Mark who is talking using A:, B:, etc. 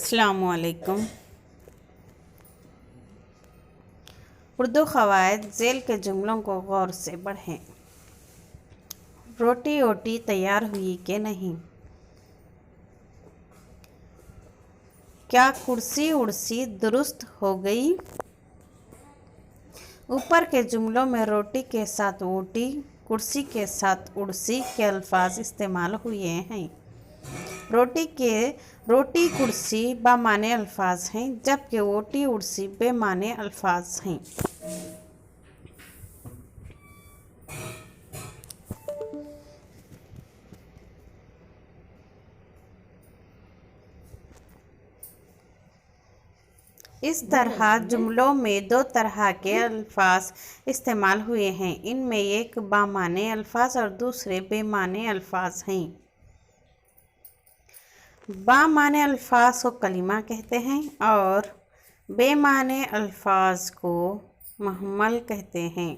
A: अस्सलामुअलैकुम। उर्दू क़वायद ज़ेल के जुमलों को गौर से पढ़ें। रोटी ओटी तैयार हुई कि नहीं? क्या कुर्सी उर्सी दुरुस्त हो गई? ऊपर के जुमलों में रोटी के साथ ओटी, कुर्सी के साथ उर्सी के अल्फाज इस्तेमाल हुए हैं। रोटी कुर्सी बामाने अल्फाज हैं, जबकि ओटी उर्सी बेमाने अल्फाज हैं। इस तरह जुमलों में दो तरह के अल्फाज इस्तेमाल हुए हैं। इनमें एक बामाने अल्फाज और दूसरे बेमाने अल्फाज हैं। बामाने अल्फाज को कलिमा कहते हैं और बेमाने अल्फाज को मुहम्मल कहते हैं।